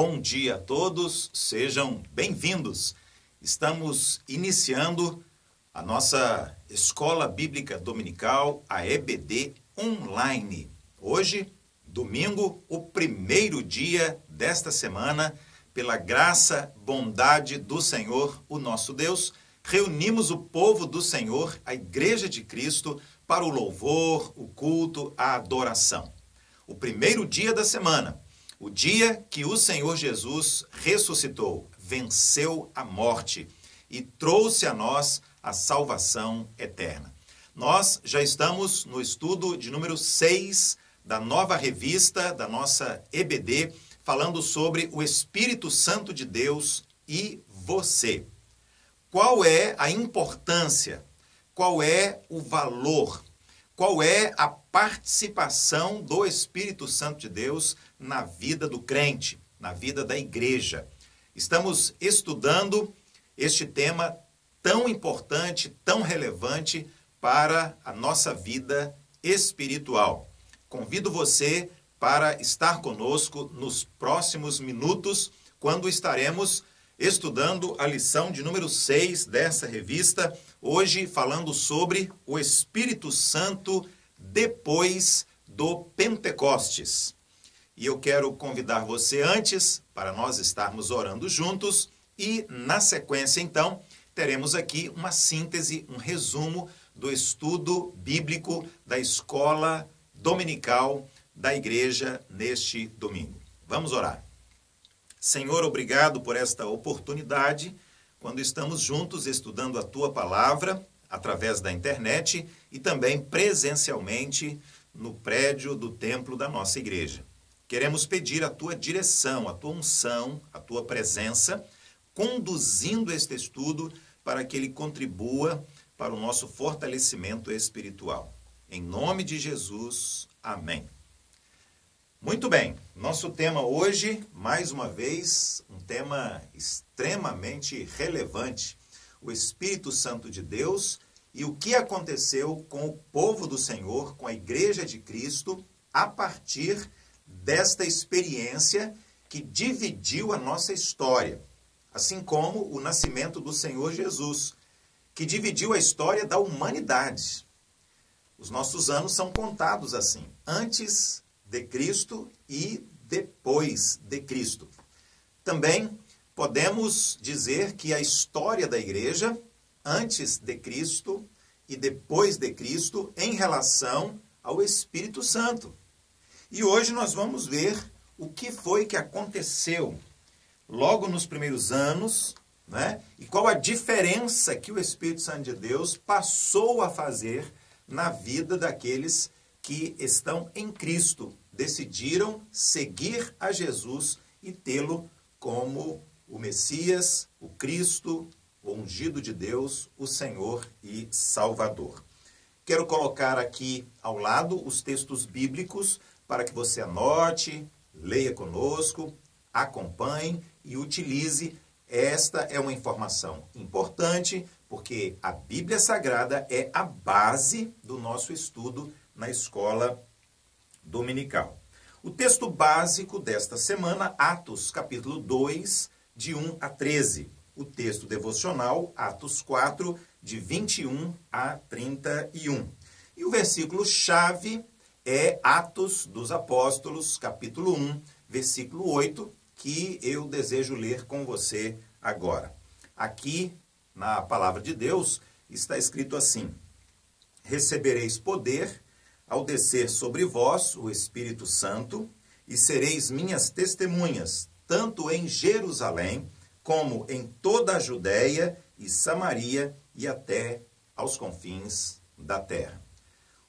Bom dia a todos, sejam bem-vindos. Estamos iniciando a nossa Escola Bíblica Dominical, a EBD Online. Hoje, domingo, o primeiro dia desta semana, pela graça, bondade do Senhor, o nosso Deus, reunimos o povo do Senhor, a Igreja de Cristo, para o louvor, o culto, a adoração. O primeiro dia da semana, o dia que o Senhor Jesus ressuscitou, venceu a morte e trouxe a nós a salvação eterna. Nós já estamos no estudo de número 6 da nova revista da nossa EBD, falando sobre o Espírito Santo de Deus e você. Qual é a importância? Qual é o valor? Qual é a participação do Espírito Santo de Deus na vida do crente, na vida da igreja? Estamos estudando este tema tão importante, tão relevante para a nossa vida espiritual. Convido você para estar conosco nos próximos minutos, quando estaremos estudando a lição de número 6 dessa revista, hoje falando sobre o Espírito Santo depois do Pentecostes. E eu quero convidar você antes, para nós estarmos orando juntos, e na sequência, então, teremos aqui uma síntese, um resumo do estudo bíblico da Escola Dominical da Igreja neste domingo. Vamos orar. Senhor, obrigado por esta oportunidade, quando estamos juntos estudando a Tua Palavra, através da internet e também presencialmente no prédio do templo da nossa igreja. Queremos pedir a Tua direção, a Tua unção, a Tua presença, conduzindo este estudo para que ele contribua para o nosso fortalecimento espiritual. Em nome de Jesus, amém. Muito bem, nosso tema hoje, mais uma vez, um tema extremamente relevante, o Espírito Santo de Deus e o que aconteceu com o povo do Senhor, com a Igreja de Cristo, a partir desta experiência que dividiu a nossa história, assim como o nascimento do Senhor Jesus, que dividiu a história da humanidade. Os nossos anos são contados assim, antes de Cristo e depois de Cristo. Também podemos dizer que a história da igreja, antes de Cristo e depois de Cristo, em relação ao Espírito Santo. E hoje nós vamos ver o que foi que aconteceu logo nos primeiros anos, né? E qual a diferença que o Espírito Santo de Deus passou a fazer na vida daqueles que estão em Cristo, decidiram seguir a Jesus e tê-lo como o Messias, o Cristo, o ungido de Deus, o Senhor e Salvador. Quero colocar aqui ao lado os textos bíblicos para que você anote, leia conosco, acompanhe e utilize. Esta é uma informação importante, porque a Bíblia Sagrada é a base do nosso estudo na escola dominical. O texto básico desta semana, Atos capítulo 2, de 1 a 13. O texto devocional, Atos 4, de 21 a 31. E o versículo-chave é Atos dos Apóstolos, capítulo 1, versículo 8, que eu desejo ler com você agora. Aqui, na palavra de Deus, está escrito assim: recebereis poder ao descer sobre vós o Espírito Santo, e sereis minhas testemunhas, tanto em Jerusalém, como em toda a Judéia e Samaria, e até aos confins da terra.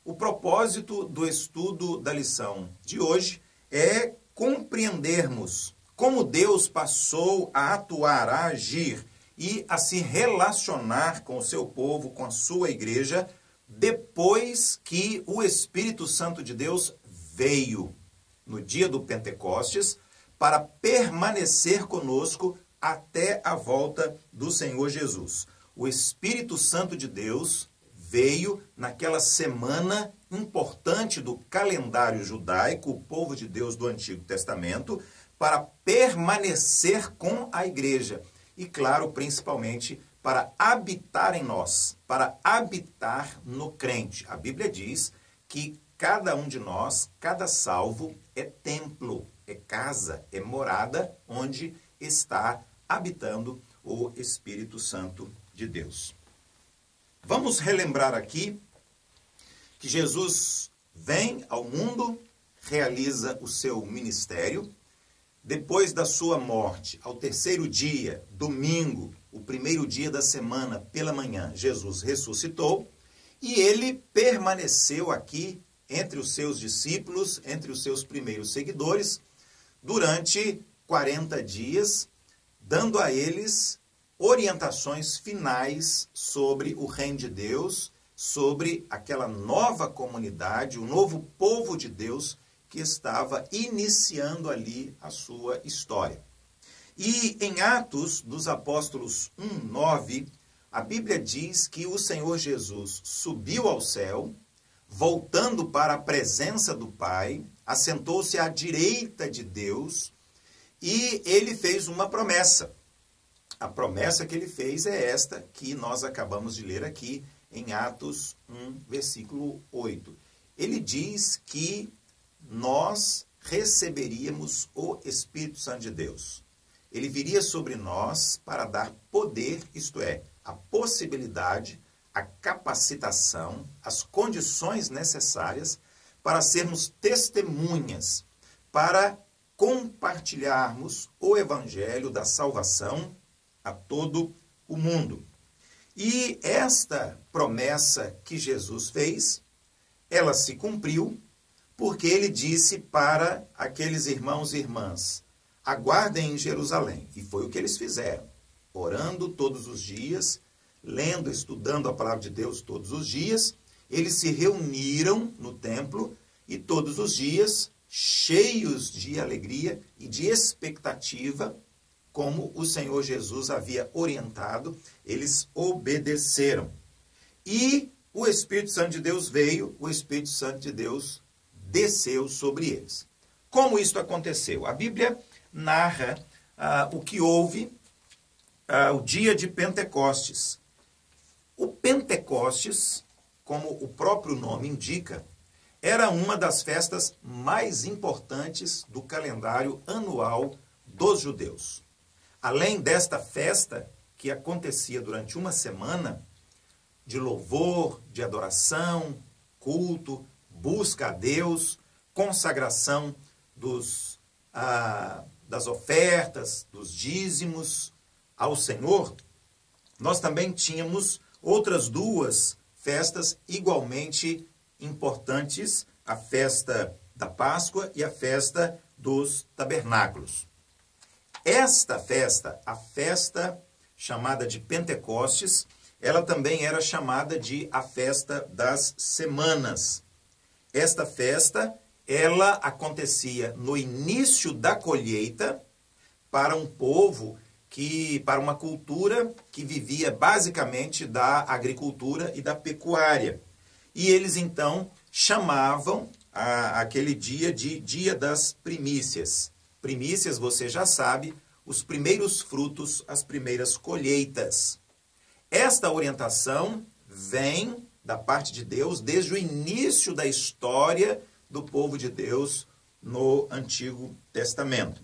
O propósito do estudo da lição de hoje é compreendermos como Deus passou a atuar, a agir e a se relacionar com o seu povo, com a sua igreja, depois que o Espírito Santo de Deus veio no dia do Pentecostes para permanecer conosco até a volta do Senhor Jesus. O Espírito Santo de Deus veio naquela semana importante do calendário judaico, o povo de Deus do Antigo Testamento, para permanecer com a igreja e, claro, principalmente para habitar em nós, para habitar no crente. A Bíblia diz que cada um de nós, cada salvo, é templo, é casa, é morada onde está habitando o Espírito Santo de Deus. Vamos relembrar aqui que Jesus vem ao mundo, realiza o seu ministério. Depois da sua morte, ao terceiro dia, domingo, o primeiro dia da semana, pela manhã, Jesus ressuscitou e ele permaneceu aqui entre os seus discípulos, entre os seus primeiros seguidores, durante 40 dias, dando a eles orientações finais sobre o reino de Deus, sobre aquela nova comunidade, o novo povo de Deus que estava iniciando ali a sua história. E em Atos dos Apóstolos 1:9, a Bíblia diz que o Senhor Jesus subiu ao céu, voltando para a presença do Pai, assentou-se à direita de Deus e ele fez uma promessa. A promessa que ele fez é esta que nós acabamos de ler aqui em Atos 1, versículo 8. Ele diz que nós receberíamos o Espírito Santo de Deus. Ele viria sobre nós para dar poder, isto é, a possibilidade, a capacitação, as condições necessárias para sermos testemunhas, para compartilharmos o evangelho da salvação a todo o mundo. E esta promessa que Jesus fez, ela se cumpriu, porque ele disse para aqueles irmãos e irmãs, aguardem em Jerusalém. E foi o que eles fizeram, orando todos os dias, lendo, estudando a palavra de Deus todos os dias. Eles se reuniram no templo e todos os dias, cheios de alegria e de expectativa, como o Senhor Jesus havia orientado, eles obedeceram. E o Espírito Santo de Deus veio, o Espírito Santo de Deus desceu sobre eles. Como isso aconteceu? A Bíblia narra o que houve o dia de Pentecostes. O Pentecostes, como o próprio nome indica, era uma das festas mais importantes do calendário anual dos judeus. Além desta festa, que acontecia durante uma semana, de louvor, de adoração, culto, busca a Deus, consagração das ofertas, dos dízimos ao Senhor, nós também tínhamos outras duas festas igualmente importantes, a festa da Páscoa e a festa dos tabernáculos. Esta festa, a festa chamada de Pentecostes, ela também era chamada de a festa das semanas. Esta festa, ela acontecia no início da colheita para um povo para uma cultura que vivia basicamente da agricultura e da pecuária. E eles então chamavam aquele dia de Dia das Primícias. Primícias, você já sabe, os primeiros frutos, as primeiras colheitas. Esta orientação vem da parte de Deus desde o início da história do povo de Deus no Antigo Testamento.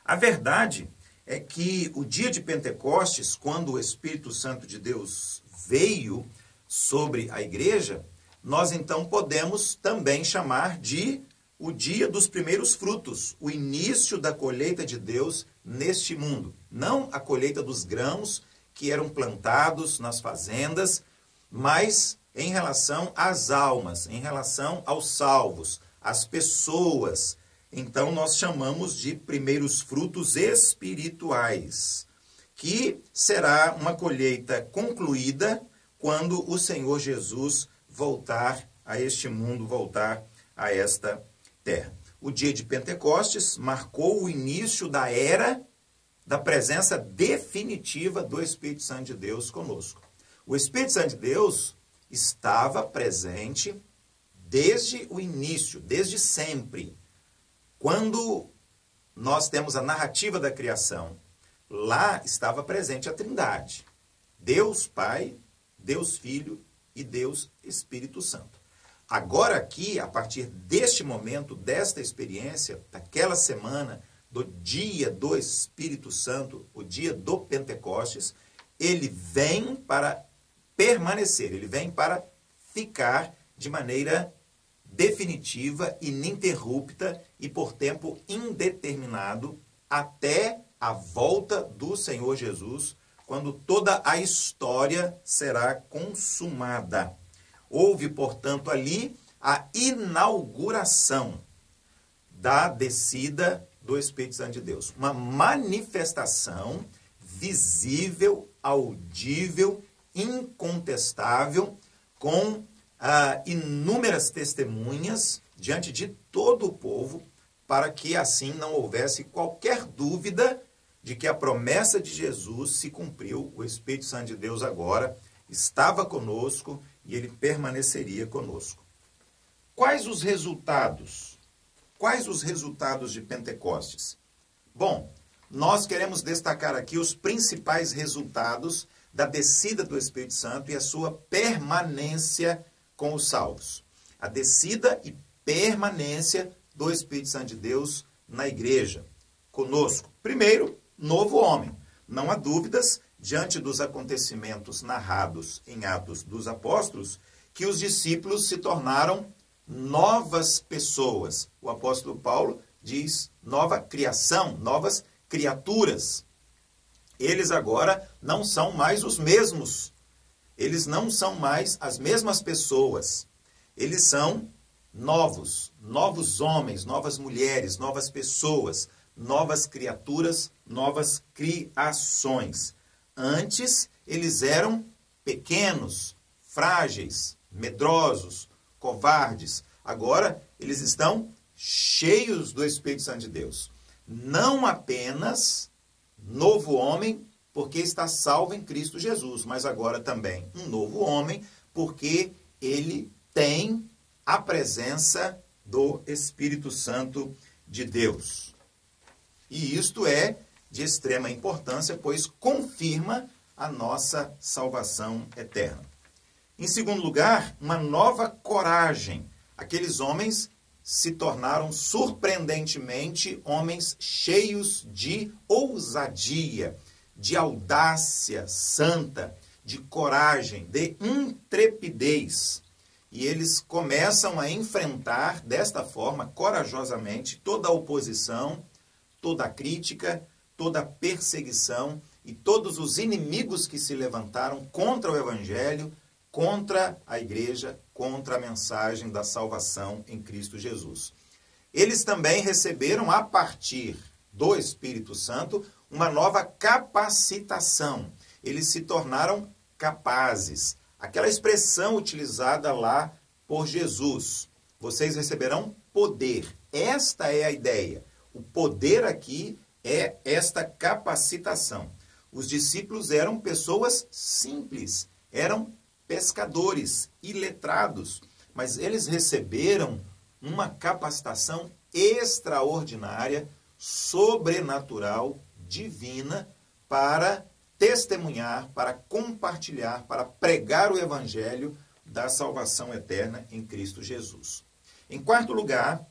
A verdade é que o dia de Pentecostes, quando o Espírito Santo de Deus veio sobre a igreja, nós então podemos também chamar de o dia dos primeiros frutos, o início da colheita de Deus neste mundo. Não a colheita dos grãos que eram plantados nas fazendas, mas em relação às almas, em relação aos salvos, às pessoas. Então nós chamamos de primeiros frutos espirituais, que será uma colheita concluída quando o Senhor Jesus voltar a este mundo, voltar a esta terra. O dia de Pentecostes marcou o início da era da presença definitiva do Espírito Santo de Deus conosco. O Espírito Santo de Deus estava presente desde o início, desde sempre. Quando nós temos a narrativa da criação. Lá estava presente a Trindade. Deus Pai, Deus Filho e Deus Espírito Santo. Agora aqui, a partir deste momento, desta experiência, daquela semana, do dia do Espírito Santo, o dia do Pentecostes, ele vem para permanecer, ele vem para ficar de maneira definitiva, ininterrupta e por tempo indeterminado até a volta do Senhor Jesus, quando toda a história será consumada. Houve, portanto, ali a inauguração da descida do Espírito Santo de Deus. Uma manifestação visível, audível, incontestável, com inúmeras testemunhas diante de todo o povo, para que assim não houvesse qualquer dúvida de que a promessa de Jesus se cumpriu. O Espírito Santo de Deus agora estava conosco e ele permaneceria conosco. Quais os resultados? Quais os resultados de Pentecostes? Bom, nós queremos destacar aqui os principais resultados da descida do Espírito Santo e a sua permanência com os salvos. A descida e permanência do Espírito Santo de Deus na igreja, conosco. Primeiro, novo homem. Não há dúvidas, diante dos acontecimentos narrados em Atos dos Apóstolos, que os discípulos se tornaram novas pessoas. O apóstolo Paulo diz nova criação, novas criaturas. Eles agora não são mais os mesmos. Eles não são mais as mesmas pessoas. Eles são novos homens, novas mulheres, novas pessoas, novas criaturas, novas criações. Antes, eles eram pequenos, frágeis, medrosos, covardes. Agora, eles estão cheios do Espírito Santo de Deus. Não apenas novo homem, porque está salvo em Cristo Jesus, mas agora também um novo homem, porque ele tem a presença do Espírito Santo de Deus. E isto é de extrema importância, pois confirma a nossa salvação eterna. Em segundo lugar, uma nova coragem. Aqueles homens se tornaram surpreendentemente homens cheios de ousadia, de audácia santa, de coragem, de intrepidez. E eles começam a enfrentar desta forma, corajosamente, toda a oposição, toda a crítica, toda a perseguição e todos os inimigos que se levantaram contra o Evangelho, contra a igreja, contra a mensagem da salvação em Cristo Jesus. Eles também receberam, a partir do Espírito Santo, uma nova capacitação. Eles se tornaram capazes. Aquela expressão utilizada lá por Jesus. Vocês receberão poder. Esta é a ideia. O poder aqui é esta capacitação. Os discípulos eram pessoas simples, eram pescadores, iletrados, mas eles receberam uma capacitação extraordinária, sobrenatural, divina, para testemunhar, para compartilhar, para pregar o evangelho da salvação eterna em Cristo Jesus. Em quarto lugar,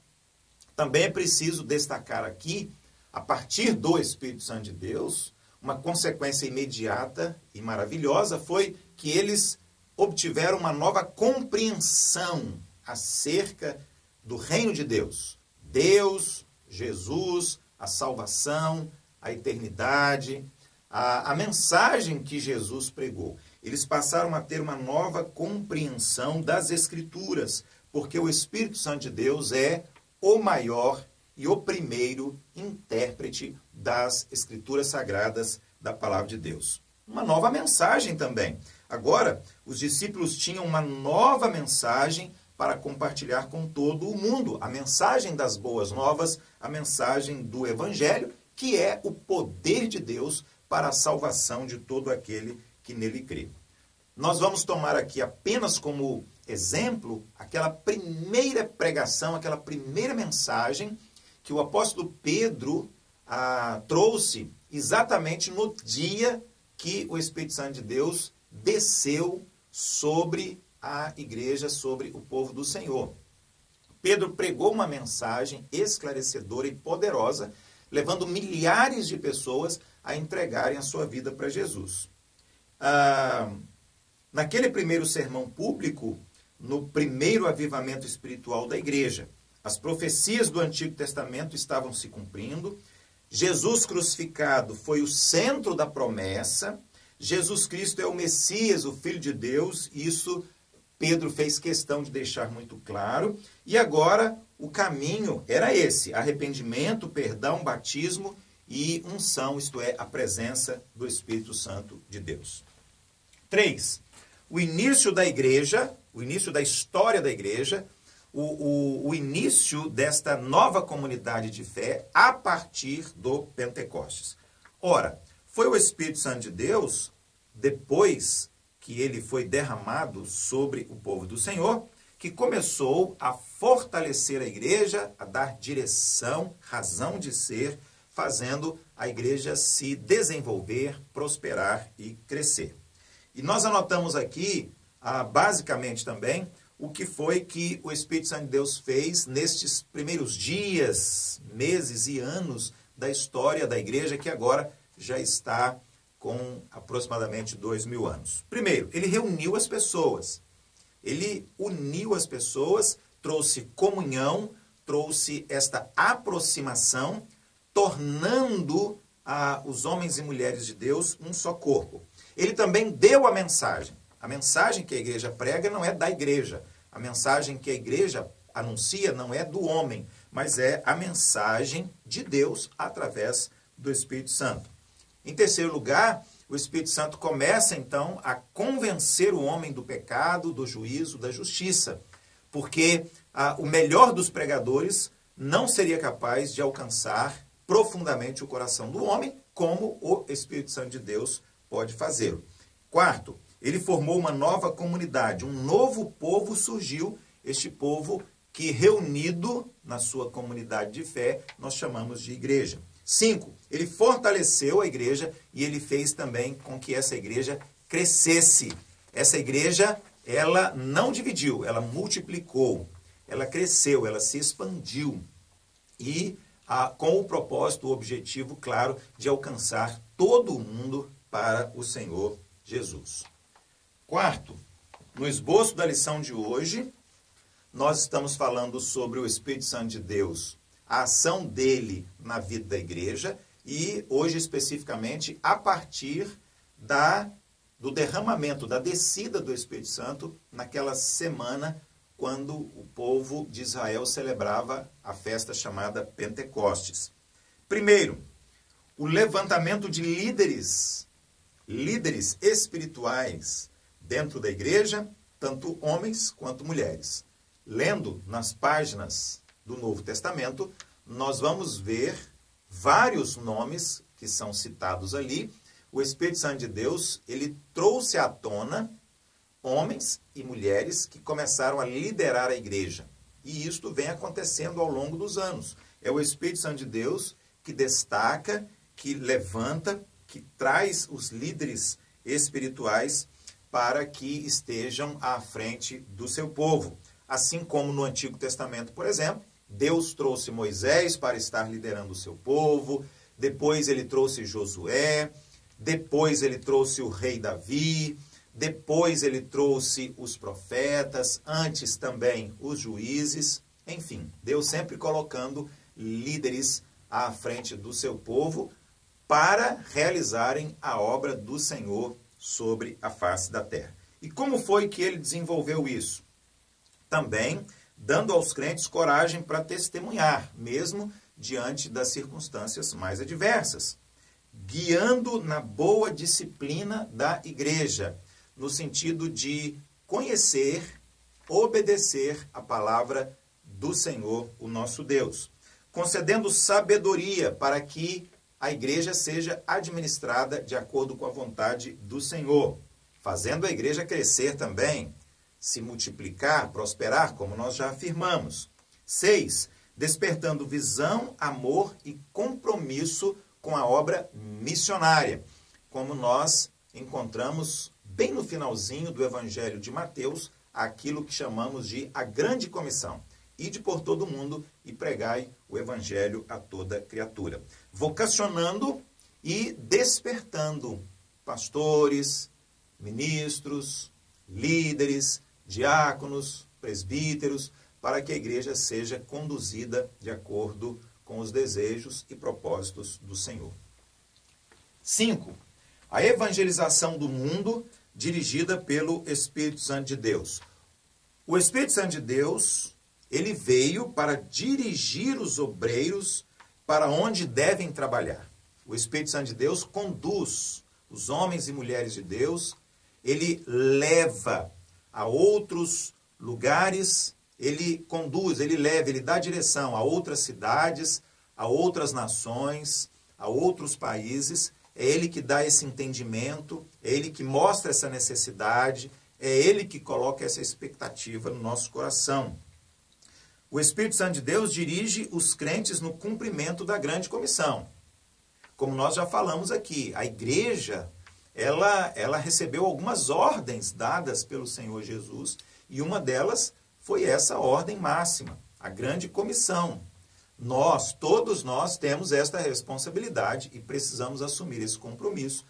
também é preciso destacar aqui, a partir do Espírito Santo de Deus, uma consequência imediata e maravilhosa foi que eles obtiveram uma nova compreensão acerca do reino de Deus. Deus, Jesus, a salvação, a eternidade, a mensagem que Jesus pregou. Eles passaram a ter uma nova compreensão das Escrituras, porque o Espírito Santo de Deus é o maior e o primeiro intérprete das Escrituras Sagradas da Palavra de Deus. Uma nova mensagem também. Agora, os discípulos tinham uma nova mensagem para compartilhar com todo o mundo. A mensagem das boas novas, a mensagem do Evangelho, que é o poder de Deus para a salvação de todo aquele que nele crê. Nós vamos tomar aqui apenas como exemplo aquela primeira pregação, aquela primeira mensagem que o apóstolo Pedro trouxe exatamente no dia que o Espírito Santo de Deus desceu sobre a igreja, sobre o povo do Senhor. Pedro pregou uma mensagem esclarecedora e poderosa, levando milhares de pessoas a entregarem a sua vida para Jesus. Naquele primeiro sermão público, no primeiro avivamento espiritual da igreja, as profecias do Antigo Testamento estavam se cumprindo, Jesus crucificado foi o centro da promessa, Jesus Cristo é o Messias, o Filho de Deus, isso Pedro fez questão de deixar muito claro, e agora o caminho era esse, arrependimento, perdão, batismo e unção, isto é, a presença do Espírito Santo de Deus. 3. O início da igreja, o início da história da igreja, o início desta nova comunidade de fé a partir do Pentecostes. Ora, foi o Espírito Santo de Deus, depois que ele foi derramado sobre o povo do Senhor, que começou a fortalecer a igreja, a dar direção, razão de ser, fazendo a igreja se desenvolver, prosperar e crescer. E nós anotamos aqui, basicamente também, o que foi que o Espírito Santo de Deus fez nestes primeiros dias, meses e anos da história da igreja, que agora já está com aproximadamente 2000 anos. Primeiro, ele reuniu as pessoas. Ele uniu as pessoas, trouxe comunhão, trouxe esta aproximação, tornando os homens e mulheres de Deus um só corpo. Ele também deu a mensagem. A mensagem que a igreja prega não é da igreja. A mensagem que a igreja anuncia não é do homem, mas é a mensagem de Deus através do Espírito Santo. Em terceiro lugar, o Espírito Santo começa, então, a convencer o homem do pecado, do juízo, da justiça, porque o melhor dos pregadores não seria capaz de alcançar profundamente o coração do homem, como o Espírito Santo de Deus pode fazê-lo. Quarto, ele formou uma nova comunidade, um novo povo surgiu, este povo que reunido na sua comunidade de fé, nós chamamos de igreja. 5, ele fortaleceu a igreja e ele fez também com que essa igreja crescesse. Essa igreja, ela não dividiu, ela multiplicou, ela cresceu, ela se expandiu. E com o propósito, o objetivo, claro, de alcançar todo o mundo para o Senhor Jesus. Quarto, no esboço da lição de hoje, nós estamos falando sobre o Espírito Santo de Deus, a ação dele na vida da igreja e hoje especificamente a partir do derramamento, da descida do Espírito Santo naquela semana quando o povo de Israel celebrava a festa chamada Pentecostes. Primeiro, o levantamento de líderes espirituais dentro da igreja, tanto homens quanto mulheres. Lendo nas páginas do Novo Testamento, nós vamos ver vários nomes que são citados ali. O Espírito Santo de Deus, ele trouxe à tona homens e mulheres que começaram a liderar a igreja. E isto vem acontecendo ao longo dos anos. É o Espírito Santo de Deus que destaca, que levanta, que traz os líderes espirituais para que estejam à frente do seu povo. Assim como no Antigo Testamento, por exemplo, Deus trouxe Moisés para estar liderando o seu povo, depois ele trouxe Josué, depois ele trouxe o rei Davi, depois ele trouxe os profetas, antes também os juízes, enfim, Deus sempre colocando líderes à frente do seu povo para realizarem a obra do Senhor sobre a face da terra. E como foi que ele desenvolveu isso? Também dando aos crentes coragem para testemunhar, mesmo diante das circunstâncias mais adversas. Guiando na boa disciplina da igreja, no sentido de conhecer, obedecer a palavra do Senhor, o nosso Deus. Concedendo sabedoria para que a igreja seja administrada de acordo com a vontade do Senhor. Fazendo a igreja crescer também, se multiplicar, prosperar, como nós já afirmamos. 6, despertando visão, amor e compromisso com a obra missionária, como nós encontramos bem no finalzinho do Evangelho de Mateus, aquilo que chamamos de a grande comissão. Ide por todo mundo e pregai o Evangelho a toda criatura. Vocacionando e despertando pastores, ministros, líderes, diáconos, presbíteros, para que a igreja seja conduzida de acordo com os desejos e propósitos do Senhor. 5. A evangelização do mundo dirigida pelo Espírito Santo de Deus. O Espírito Santo de Deus, ele veio para dirigir os obreiros para onde devem trabalhar. O Espírito Santo de Deus conduz os homens e mulheres de Deus, ele leva a outros lugares, ele conduz, ele leva, ele dá direção a outras cidades, a outras nações, a outros países. É ele que dá esse entendimento, é ele que mostra essa necessidade, é ele que coloca essa expectativa no nosso coração. O Espírito Santo de Deus dirige os crentes no cumprimento da grande comissão. Como nós já falamos aqui, a igreja, ela recebeu algumas ordens dadas pelo Senhor Jesus, e uma delas foi essa ordem máxima, a grande comissão. Todos nós temos esta responsabilidade e precisamos assumir esse compromisso,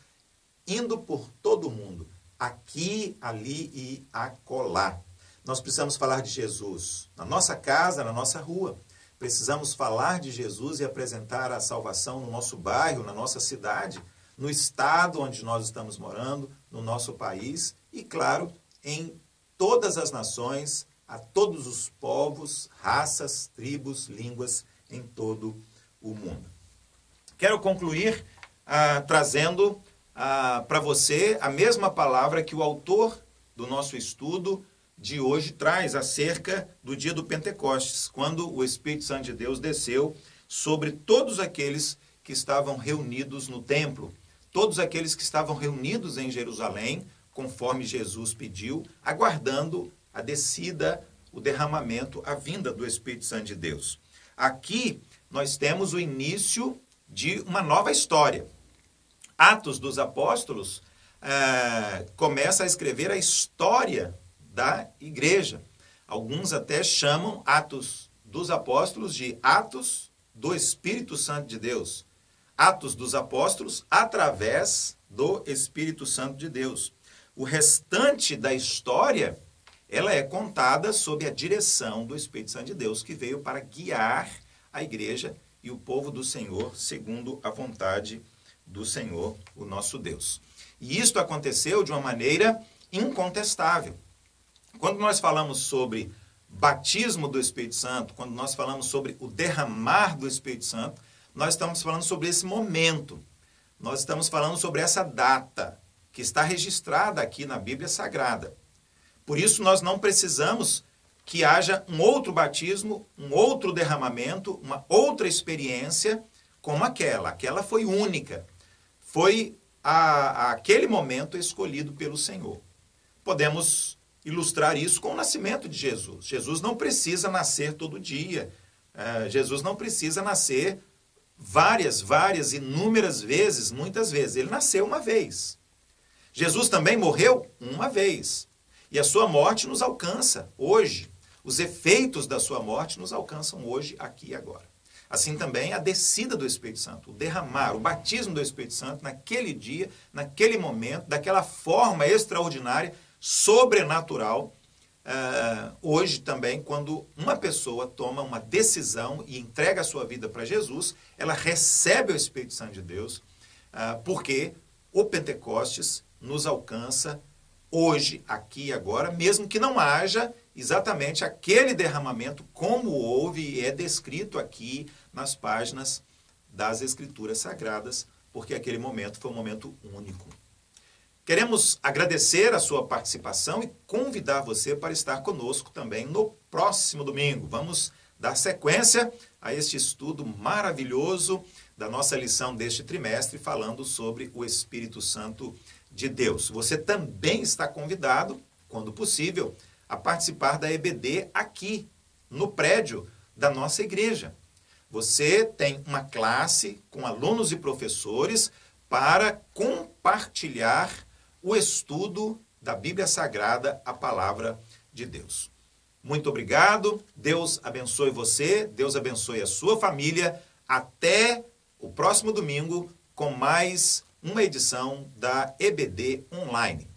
indo por todo mundo, aqui, ali e acolá. Nós precisamos falar de Jesus na nossa casa, na nossa rua. Precisamos falar de Jesus e apresentar a salvação no nosso bairro, na nossa cidade, no estado onde nós estamos morando, no nosso país e, claro, em todas as nações, a todos os povos, raças, tribos, línguas em todo o mundo. Quero concluir trazendo para você a mesma palavra que o autor do nosso estudo de hoje traz acerca do dia do Pentecostes, quando o Espírito Santo de Deus desceu sobre todos aqueles que estavam reunidos no templo, todos aqueles que estavam reunidos em Jerusalém, conforme Jesus pediu, aguardando a descida, o derramamento, a vinda do Espírito Santo de Deus. Aqui nós temos o início de uma nova história. Atos dos Apóstolos começa a escrever a história da igreja. Alguns até chamam Atos dos Apóstolos de Atos do Espírito Santo de Deus. Atos dos Apóstolos através do Espírito Santo de Deus. O restante da história, ela é contada sob a direção do Espírito Santo de Deus, que veio para guiar a igreja e o povo do Senhor, segundo a vontade do Senhor, o nosso Deus. E isto aconteceu de uma maneira incontestável. Quando nós falamos sobre batismo do Espírito Santo, quando nós falamos sobre o derramar do Espírito Santo, nós estamos falando sobre esse momento. Nós estamos falando sobre essa data que está registrada aqui na Bíblia Sagrada. Por isso, nós não precisamos que haja um outro batismo, um outro derramamento, uma outra experiência como aquela. Aquela foi única. Foi aquele momento escolhido pelo Senhor. Podemos ilustrar isso com o nascimento de Jesus. Jesus não precisa nascer todo dia. Jesus não precisa nascer várias, inúmeras vezes, muitas vezes. Ele nasceu uma vez. Jesus também morreu uma vez. E a sua morte nos alcança hoje. Os efeitos da sua morte nos alcançam hoje, aqui e agora. Assim também a descida do Espírito Santo, o derramar, o batismo do Espírito Santo naquele dia, naquele momento, daquela forma extraordinária, sobrenatural. Hoje também, quando uma pessoa toma uma decisão e entrega a sua vida para Jesus, ela recebe o Espírito Santo de Deus, porque o Pentecostes nos alcança hoje, aqui e agora, mesmo que não haja exatamente aquele derramamento como houve e é descrito aqui nas páginas das Escrituras Sagradas, porque aquele momento foi um momento único. Queremos agradecer a sua participação e convidar você para estar conosco também no próximo domingo. Vamos dar sequência a este estudo maravilhoso da nossa lição deste trimestre, falando sobre o Espírito Santo de Deus. Você também está convidado, quando possível, a participar da EBD aqui, no prédio da nossa igreja. Você tem uma classe com alunos e professores para compartilhar o estudo da Bíblia Sagrada, a Palavra de Deus. Muito obrigado, Deus abençoe você, Deus abençoe a sua família. Até o próximo domingo com mais uma edição da EBD Online.